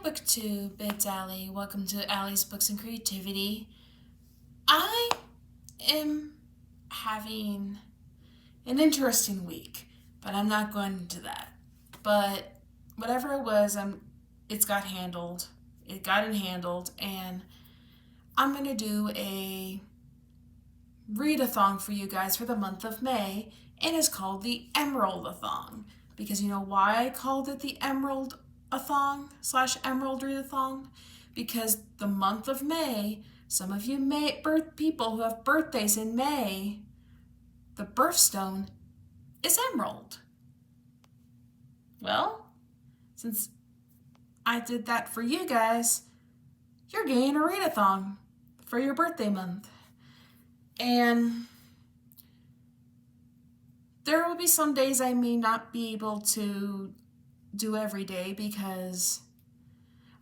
Booktube, it's Allie. Welcome to Allie's Books and Creativity. I am having an interesting week, but I'm not going into that. But whatever it was, it got handled, and I'm going to do a Readathon for you guys for the month of May, and it's called the Emeraldathon. Because you know why I called it the Emeraldathon / Emerald Readathon? Because the month of May, some of you people who have birthdays in May, the birthstone is emerald. Well, since I did that for you guys, you're getting a readathon for your birthday month. And there will be some days I may not be able to do every day because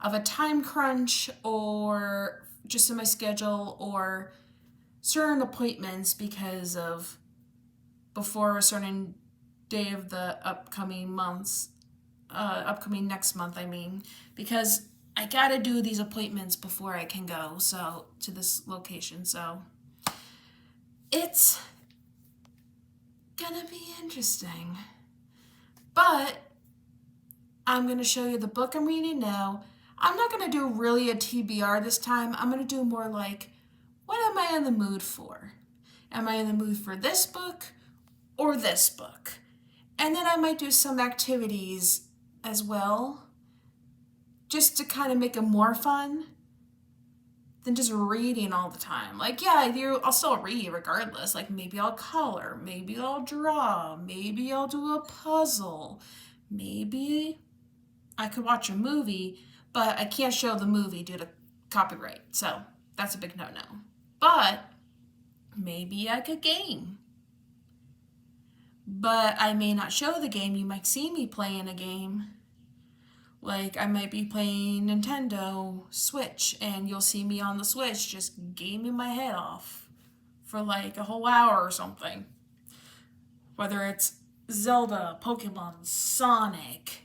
of a time crunch or just in my schedule or certain appointments because of before a certain day of the upcoming next month, because I gotta do these appointments before I can go to this location. So it's gonna be interesting. But I'm gonna show you the book I'm reading now. I'm not gonna do really a TBR this time. I'm gonna do more like, what am I in the mood for? Am I in the mood for this book or this book? And then I might do some activities as well, just to kind of make it more fun than just reading all the time. Like, yeah, I'll still read regardless. Like, maybe I'll color, maybe I'll draw, maybe I'll do a puzzle, maybe I could watch a movie, but I can't show the movie due to copyright. So that's a big no-no. But maybe I could game. But I may not show the game. You might see me playing a game. Like, I might be playing Nintendo Switch, and you'll see me on the Switch just gaming my head off for like a whole hour or something. Whether it's Zelda, Pokemon, Sonic,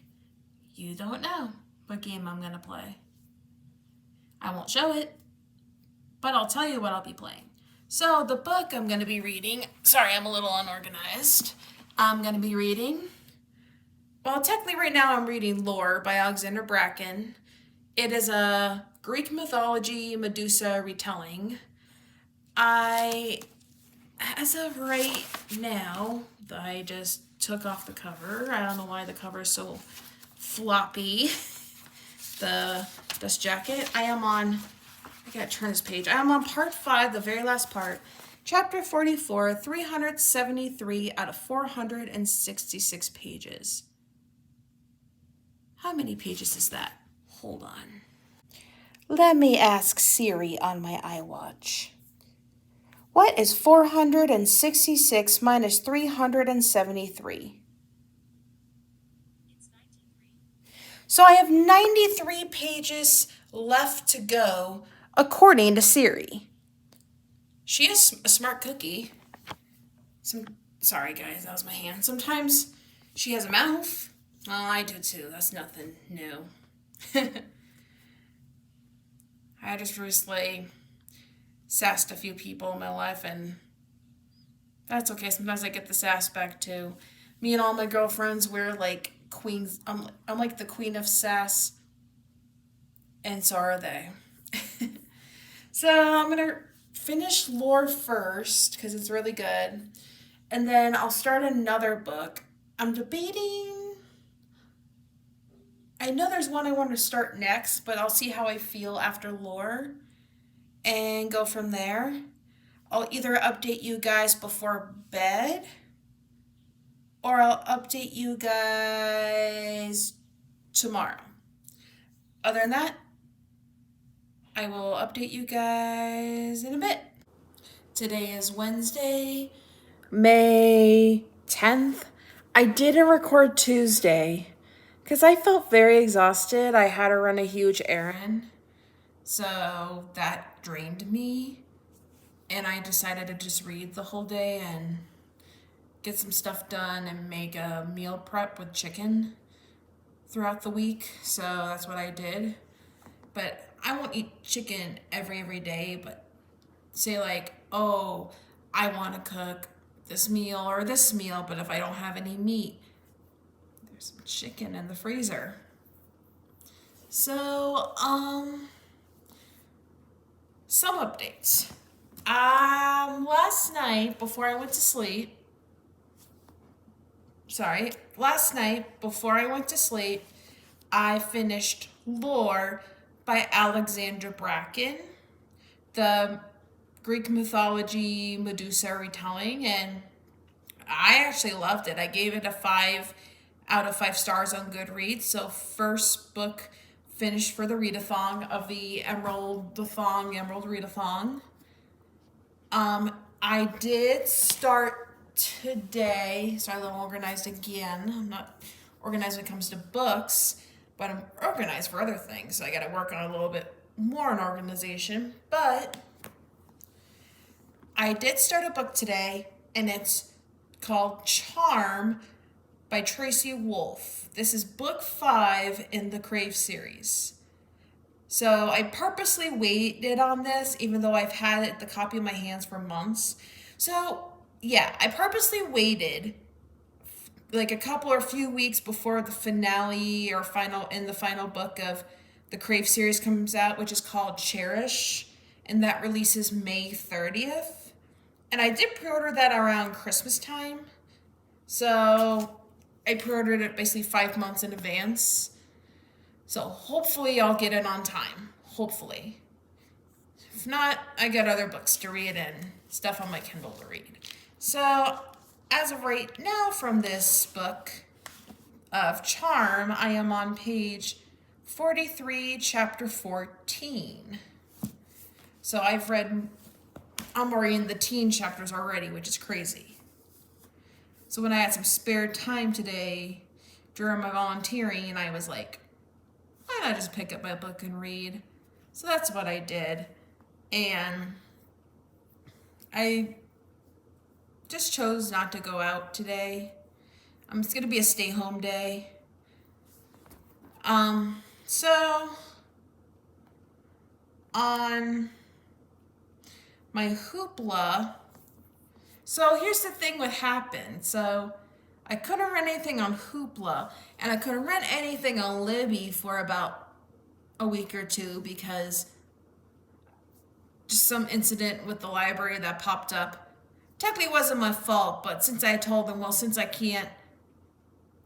you don't know what game I'm going to play. I won't show it, but I'll tell you what I'll be playing. So the book I'm going to be reading, sorry, I'm a little unorganized. I'm going to be reading, well, technically right now I'm reading Lore by Alexandra Bracken. It is a Greek mythology Medusa retelling. As of right now, I just took off the cover. I don't know why the cover is so floppy. The dust jacket. I gotta turn this page. I am on part 5, the very last part. Chapter 44, 373 out of 466 pages. How many pages is that? Hold on. Let me ask Siri on my iWatch. What is 466 minus 373? So I have 93 pages left to go, according to Siri. She is a smart cookie. Sorry guys, that was my hand. Sometimes she has a mouth. Oh, I do too. That's nothing new. I just recently sassed a few people in my life, and that's okay. Sometimes I get the sass back too. Me and all my girlfriends, we're like queens. I'm like the queen of sass, and so are they. So I'm gonna finish Lore first because it's really good, and then I'll start another book. I'm debating. I know there's one I want to start next, but I'll see how I feel after Lore and go from there. I'll either update you guys before bed or I'll update you guys tomorrow. Other than that, I will update you guys in a bit. Today is Wednesday, May 10th. I didn't record Tuesday because I felt very exhausted. I had to run a huge errand, so that drained me. And I decided to just read the whole day and get some stuff done and make a meal prep with chicken throughout the week, so that's what I did. But I won't eat chicken every day, but say like, oh, I want to cook this meal or this meal, but if I don't have any meat, there's some chicken in the freezer. So, some updates. Last night before I went to sleep, I finished Lore by Alexandra Bracken, the Greek mythology Medusa retelling, and I actually loved it. I gave it a 5 out of 5 stars on Goodreads. So first book finished for the Readathon of the Emerald Readathon. I did start today, so I'm a little organized again. I'm not organized when it comes to books, but I'm organized for other things. So I got to work on a little bit more on organization. But I did start a book today, and it's called Charm by Tracy Wolff. This is book 5 in the Crave series. So I purposely waited on this, even though I've had the copy in my hands for months. So yeah, I purposely waited like a few weeks before the finale or the final book of the Crave series comes out, which is called Cherish, and that releases May 30th. And I did pre-order that around Christmas time. So I pre-ordered it basically 5 months in advance. So hopefully I'll get it on time. Hopefully. If not, I got other books to read and stuff on my Kindle to read. So as of right now from this book of Charm, I am on page 43, chapter 14. So I'm already in the teen chapters already, which is crazy. So when I had some spare time today during my volunteering, and I was like, why not just pick up my book and read? So that's what I did. And I just chose not to go out today. It's going to be a stay-home day. So on my Hoopla, so here's the thing what happened. So I couldn't rent anything on Hoopla, and I couldn't rent anything on Libby for about a week or two because just some incident with the library that popped up. Technically it wasn't my fault, but since I told them, well, since I can't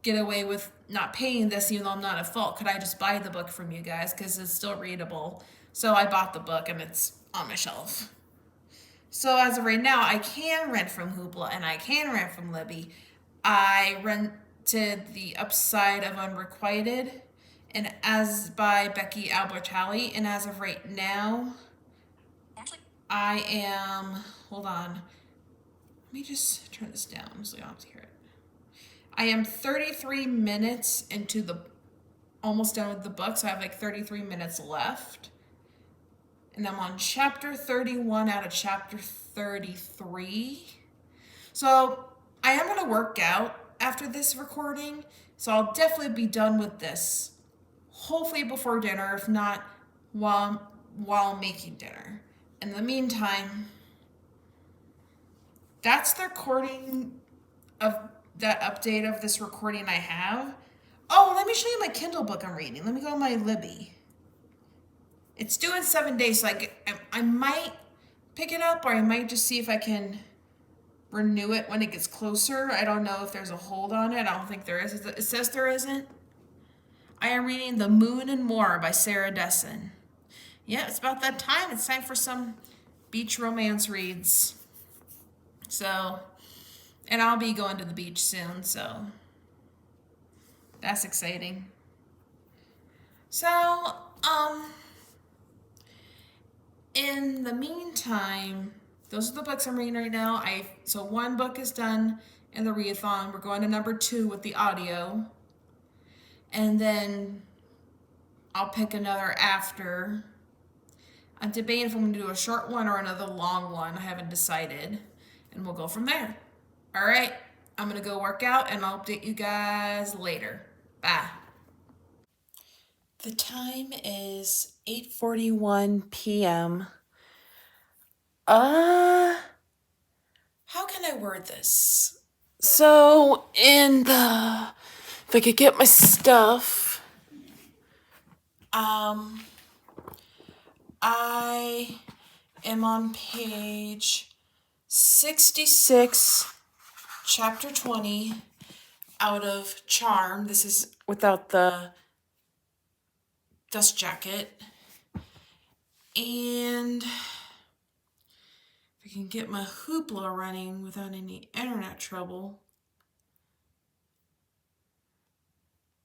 get away with not paying this, even though I'm not at fault, could I just buy the book from you guys because it's still readable? So I bought the book and it's on my shelf. So as of right now, I can rent from Hoopla and I can rent from Libby. I rented the Upside of Unrequited and as by Becky Albertalli, and as of right now, I am, hold on, let me just turn this down so you don't have to hear it. I am 33 minutes into almost done with the book, so I have like 33 minutes left. And I'm on chapter 31 out of chapter 33. So I am going to work out after this recording, so I'll definitely be done with this. Hopefully before dinner, if not while making dinner. In the meantime, that's the recording of that update of this recording I have. Oh, let me show you my Kindle book I'm reading. Let me go to my Libby. It's due in 7 days, so I might pick it up, or I might just see if I can renew it when it gets closer. I don't know if there's a hold on it. I don't think there is. It says there isn't. I am reading The Moon and More by Sarah Dessen. Yeah, it's about that time. It's time for some beach romance reads. So, and I'll be going to the beach soon, so that's exciting. So, in the meantime, those are the books I'm reading right now. So one book is done in the readathon. We're going to number 2 with the audio. And then I'll pick another after. I'm debating if I'm going to do a short one or another long one. I haven't decided. And we'll go from there. All right. I'm going to go work out and I'll update you guys later. Bye. The time is 8:41 p.m. How can I word this? So, if I could get my stuff, I am on page 66, chapter 20, out of Charm. This is without the dust jacket. And if I can get my hoopla running without any internet trouble,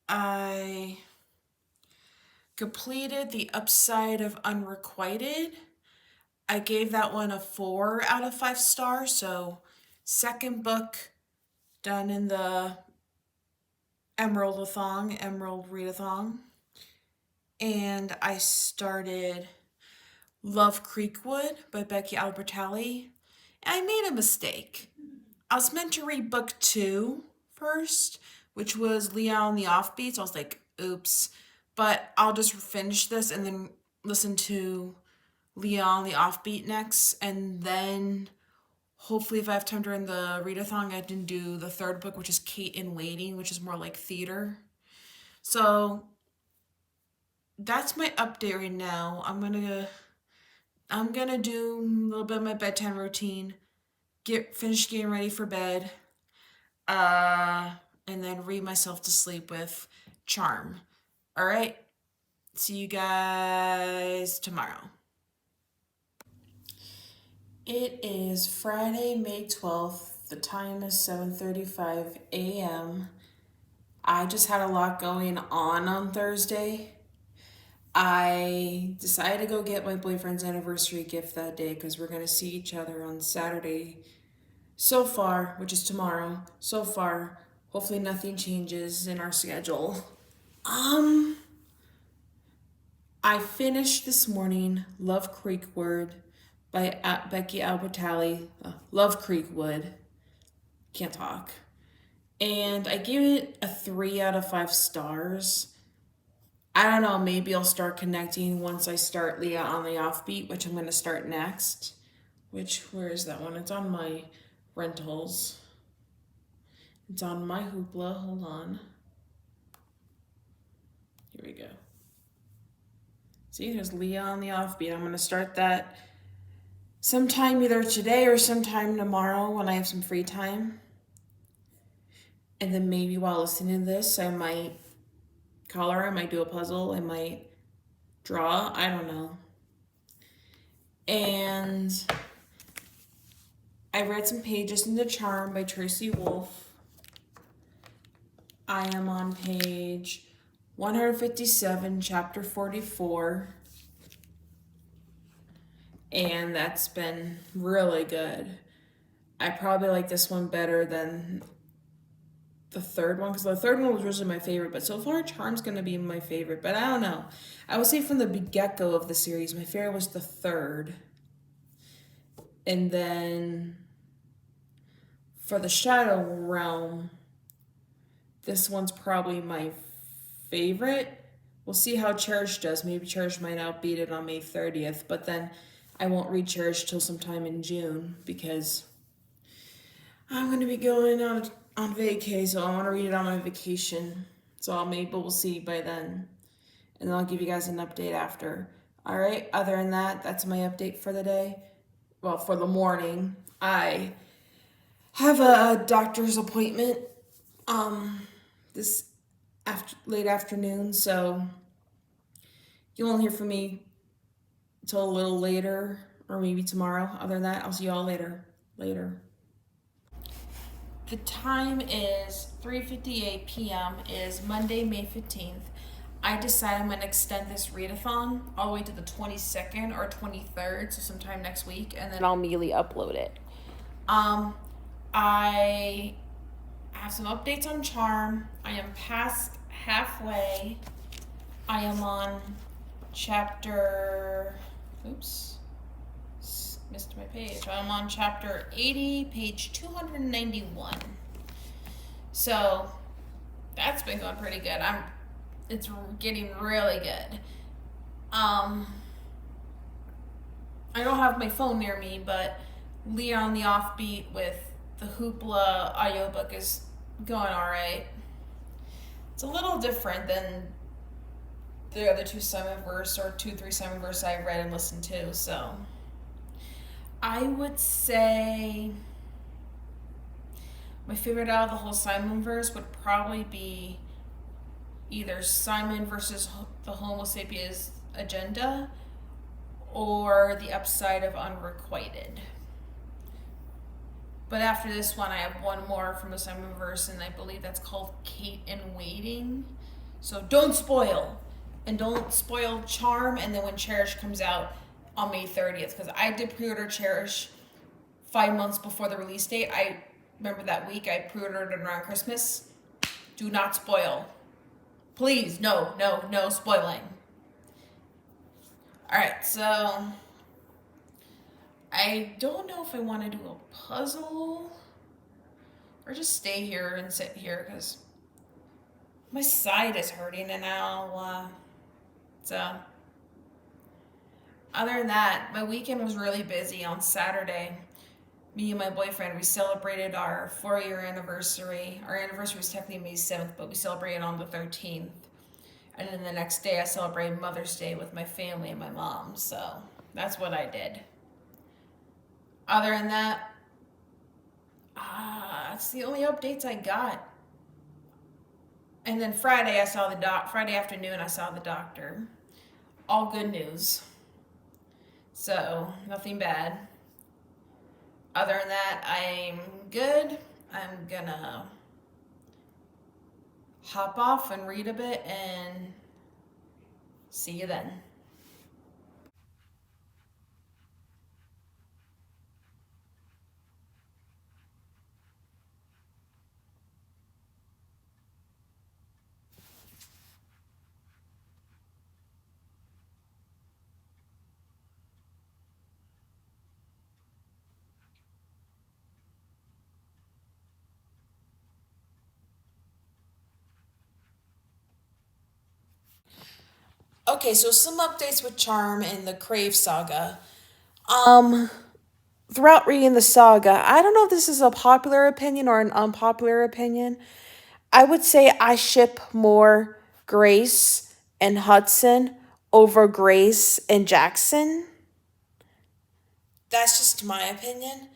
I completed the upside of Unrequited. I gave that one a 4 out of 5 stars. So second book done in the Readathon. And I started Love Creekwood by Becky Albertalli. And I made a mistake. I was meant to read book 2 first, which was Leah on the Offbeat. So I was like, oops. But I'll just finish this and then listen to Leah on the Offbeat next. And then hopefully if I have time during the readathon, I can do the third book, which is Kate in Waiting, which is more like theater. So that's my update right now. I'm gonna do a little bit of my bedtime routine, finish getting ready for bed, and then read myself to sleep with Charm. All right, see you guys tomorrow. It is Friday, May 12th. The time is 7:35 a.m. I just had a lot going on Thursday. I decided to go get my boyfriend's anniversary gift that day because we're going to see each other on Saturday. So far, which is tomorrow, hopefully nothing changes in our schedule. I finished this morning Love Creekwood by Becky Albertalli. Love Creekwood. Can't talk. And I gave it a 3 out of 5 stars. I don't know, maybe I'll start connecting once I start Leah on the Offbeat, which I'm going to start next. Where is that one? It's on my rentals. It's on my hoopla. Hold on. Here we go. See, there's Leah on the Offbeat. I'm going to start that sometime either today or sometime tomorrow when I have some free time. And then maybe while listening to this, I might color, I might do a puzzle, I might draw, I don't know. And I read some pages into Charm by Tracy Wolff. I am on page 157, chapter 44. And that's been really good. I probably like this one better than the third one, because the third one was originally my favorite, but so far Charm's going to be my favorite. But I don't know. I would say from the get-go of the series, my favorite was the third. And then for the Shadow Realm, this one's probably my favorite. We'll see how Cherish does. Maybe Cherish might outbeat it on May 30th, but then I won't read Cherish till sometime in June because I'm going to be going on vacay, so I want to read it on my vacation. So we'll see by then. And then I'll give you guys an update after. All right, other than that, that's my update for the day. Well, for the morning. I have a doctor's appointment this late afternoon, so you won't hear from me until a little later or maybe tomorrow. Other than that, I'll see you all later. The time is 3:58 p.m. is Monday, May 15th. I decided I'm going to extend this readathon all the way to the 22nd or 23rd, so sometime next week, and then I'll immediately upload it. I have some updates on Charm. I am past halfway. I am on chapter... Oops. Missed my page. I'm on chapter 80, page 291. So that's been going pretty good. It's getting really good. I don't have my phone near me, but Leah on the Offbeat with the Hoopla audiobook is going alright. It's a little different than the other two Simon verse or 2-3 Simon verse I read and listened to, so I would say my favorite out of the whole Simon verse would probably be either Simon versus the Homo sapiens agenda or the upside of Unrequited. But after this one, I have one more from the Simon verse, and I believe that's called Kate in Waiting. So don't spoil. And don't spoil Charm, and then when Cherish comes out on May 30th, because I did pre-order Cherish 5 months before the release date. I remember that week I pre-ordered it around Christmas. Do not spoil. Please, no spoiling. Alright, so I don't know if I want to do a puzzle or just stay here and sit here because my side is hurting and so other than that, my weekend was really busy. On Saturday, me and my boyfriend, we celebrated our 4-year anniversary. Our anniversary was technically May 7th, but we celebrated on the 13th. And then the next day I celebrated Mother's Day with my family and my mom. So that's what I did. Other than that, that's the only updates I got. And then Friday afternoon I saw the doctor. All good news. So nothing bad. Other than that, I'm good. I'm gonna hop off and read a bit and see you then. Okay, so some updates with Charm in the Crave saga. Throughout reading the saga, I don't know if this is a popular opinion or an unpopular opinion. I would say I ship more Grace and Hudson over Grace and Jackson. That's just my opinion.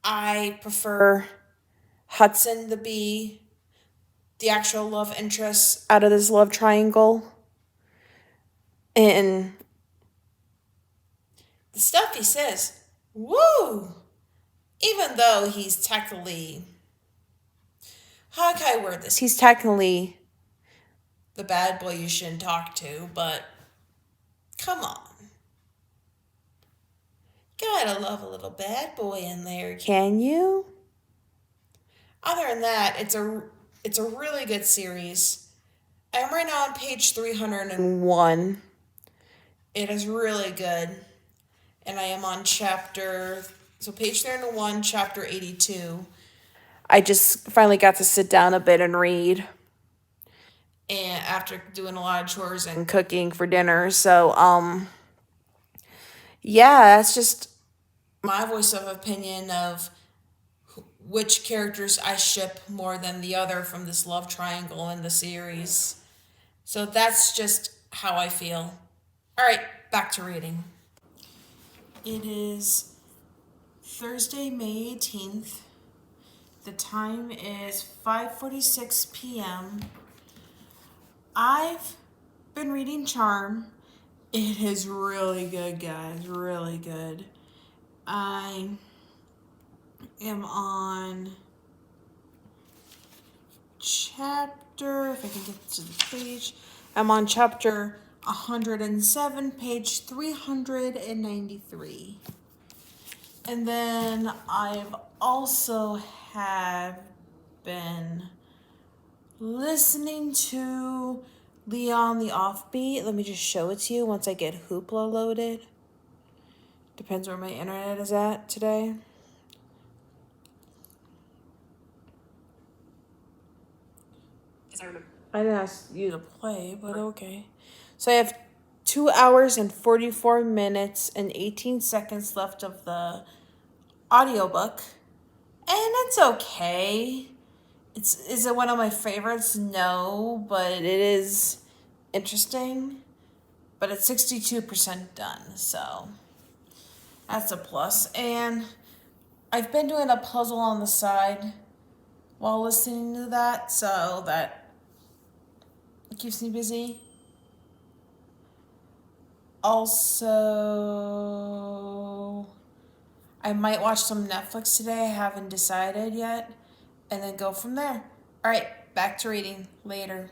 I prefer Hudson to be the actual love interest out of this love triangle. And the stuff he says, woo! Even though he's technically, how can I word this? He's technically the bad boy you shouldn't talk to, but come on. Gotta love a little bad boy in there, can you? Other than that, it's a really good series. I'm right now on page 301. It is really good. And I am on page 301, chapter 82. I just finally got to sit down a bit and read. And after doing a lot of chores and cooking for dinner. So, yeah, that's just my voice of opinion of which characters I ship more than the other from this love triangle in the series. So that's just how I feel. All right, back to reading. It is Thursday, May 18th. The time is 5:46 p.m. I've been reading Charm. It is really good, guys. Really good. I am on chapter, if I can get to the page, I'm on chapter 107, page 393. And then I've also have been listening to Leah on the Offbeat. Let me just show it to you once I get Hoopla loaded. Depends where my internet is at today. I didn't ask you to play, but okay. So I have 2 hours and 44 minutes and 18 seconds left of the audiobook. And it's okay. Is it one of my favorites? No, but it is interesting. But it's 62% done, so that's a plus. And I've been doing a puzzle on the side while listening to that, so that keeps me busy. Also, I might watch some Netflix today. I haven't decided yet. And then go from there. All right, back to reading later.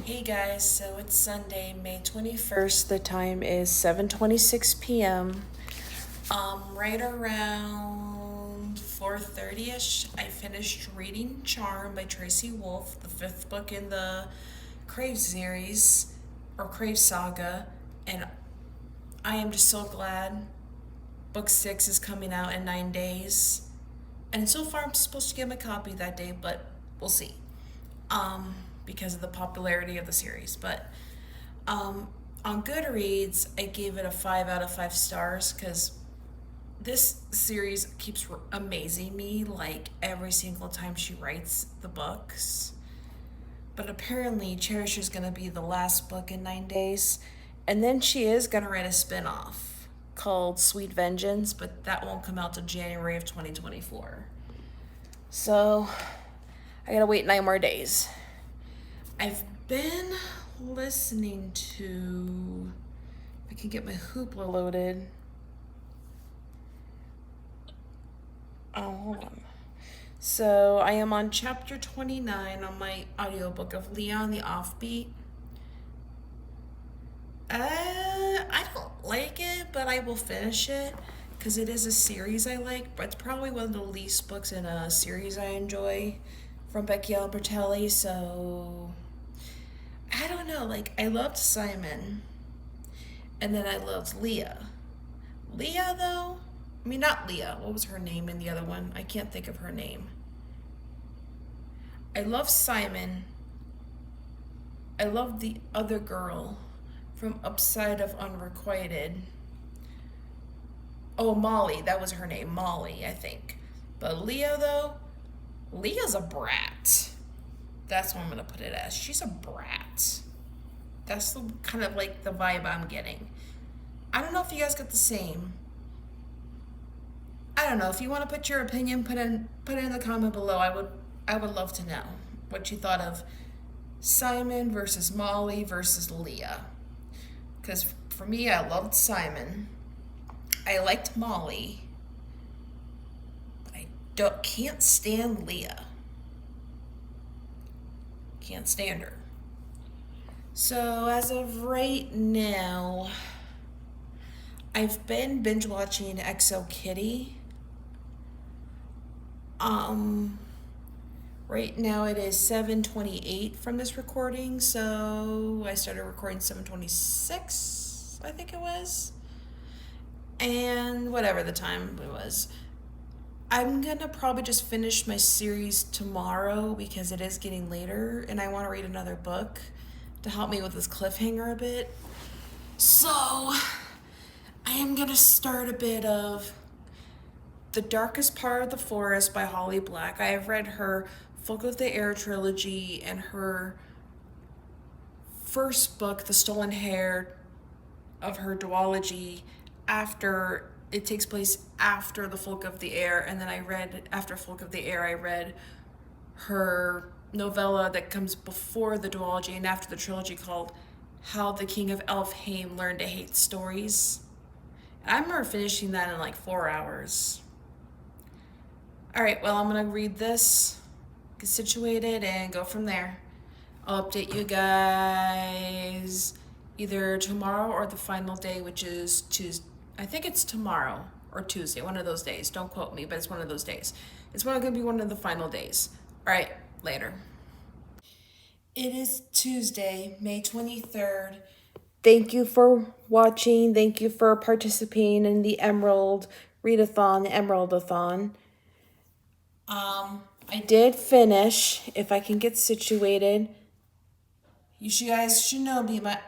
Hey guys, so it's Sunday, May 21st. The time is 7:26 p.m. Right around 4:30ish, I finished reading Charm by Tracy Wolff, the 5th book in the Crave series, or Crave saga, and I am just so glad. Book 6 is coming out in 9 days. And so far I'm supposed to get my copy that day, but we'll see. Because of the popularity of the series. But on Goodreads, I gave it a 5 out of 5 stars because this series keeps amazing me like every single time she writes the books. But apparently Cherish is going to be the last book in 9 days. And then she is going to write a spin-off called Sweet Vengeance, but that won't come out till January of 2024. So I gotta wait 9 more days. I've been listening to, if I can get my hoopla loaded. Oh, hold on. So I am on chapter 29 on my audiobook of Leah and the Offbeat. I don't like it, but I will finish it because it is a series I like, but it's probably one of the least books in a series I enjoy from Becky Albertalli, so I don't know, like I loved Simon and then I loved Leah. Leah though, I mean not Leah, what was her name in the other one? I can't think of her name. I love Simon. I love the other girl from Upside of Unrequited. Oh, Molly, that was her name, Molly, I think. But Leah, though, Leah's a brat. That's what I'm going to put it as. She's a brat. That's the kind of like the vibe I'm getting. I don't know if you guys get the same. I don't know. If you want to put your opinion, put it in the comment below. I would love to know what you thought of Simon versus Molly versus Leah. Because for me, I loved Simon. I liked Molly. But I can't stand Leah. Can't stand her. So as of right now, I've been binge watching XO Kitty. Right now it is 7:28 from this recording, so I started recording 7:26, I think it was. And whatever the time it was. I'm gonna probably just finish my series tomorrow because it is getting later and I want to read another book to help me with this cliffhanger a bit. So I am gonna start a bit of The Darkest Part of the Forest by Holly Black. I have read her Folk of the Air trilogy and her first book, The Stolen Hair, of her duology. After it takes place after the Folk of the Air, and then after Folk of the Air I read her novella that comes before the duology and after the trilogy called How the King of Elfheim Learned to Hate Stories. I remember finishing that in like 4 hours. Alright, well I'm gonna read this, get situated, and go from there. I'll update you guys either tomorrow or the final day, which is Tuesday. I think it's tomorrow or Tuesday, one of those days. Don't quote me, but it's one of those days. It's going to be one of the final days. All right, later. It is Tuesday, May 23rd. Thank you for watching. Thank you for participating in the Readathon, the Emeraldathon. I did finish, if I can get situated. You guys should know me by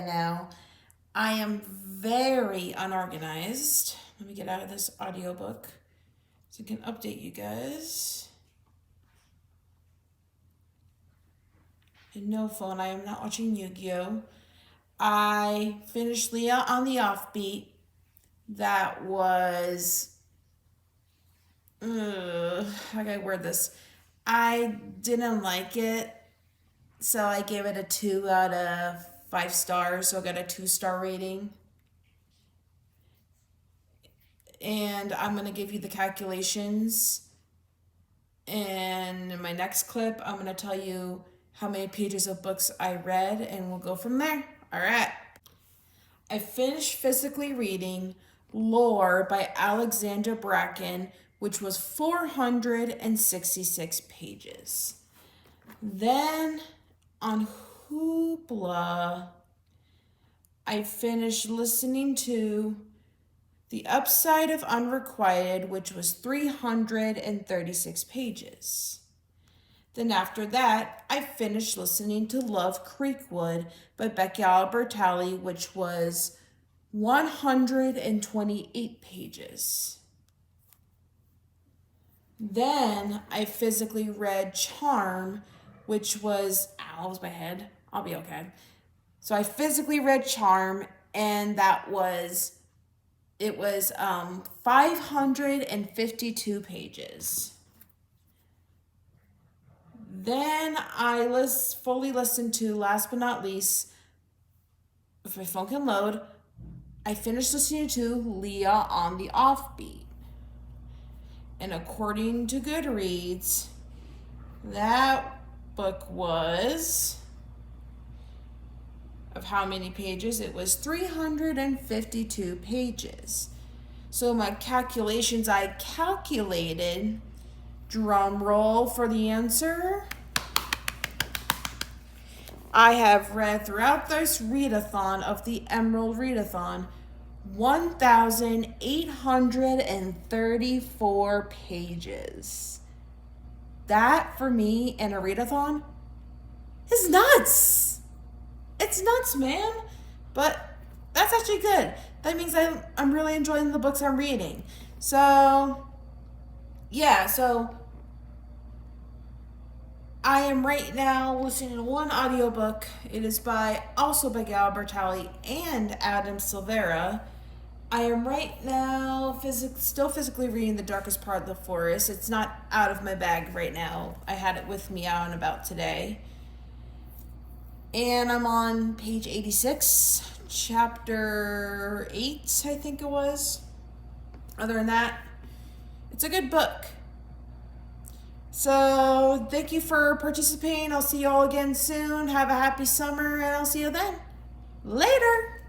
now. I am very unorganized. Let me get out of this audiobook so I can update you guys. And no phone, I am not watching Yu-Gi-Oh! I finished Leah on the Offbeat. That was, how can I word this? I didn't like it, so I gave it a 2 out of 5 stars, so I got a 2-star rating. And I'm going to give you the calculations. And in my next clip, I'm going to tell you how many pages of books I read, and we'll go from there. All right. I finished physically reading Lore by Alexandra Bracken, which was 466 pages. Then on Hoopla, I finished listening to The Upside of Unrequited, which was 336 pages. Then after that, I finished listening to Love Creekwood by Becky Albertalli, which was 128 pages. Then I physically read Charm, which was, ow, that was my head. I'll be okay. So I physically read Charm, and it was 552 pages. Then I fully listened to, last but not least, if my phone can load, I finished listening to Leah on the Offbeat. And according to Goodreads, that book was, of how many pages? It was 352 pages. So my calculations, I calculated, drum roll for the answer, I have read throughout this readathon of the Emerald Readathon 1,834 pages. That, for me, in a readathon, is nuts. It's nuts, man. But that's actually good. That means I'm really enjoying the books I'm reading. So, yeah, I am right now listening to one audiobook. It is also by Albertalli and Adam Silvera. I am right now still physically reading The Darkest Part of the Forest. It's not out of my bag right now. I had it with me out and about today. And I'm on page 86, chapter 8, I think it was. Other than that, it's a good book. So thank you for participating. I'll see you all again soon. Have a happy summer, and I'll see you then. Later.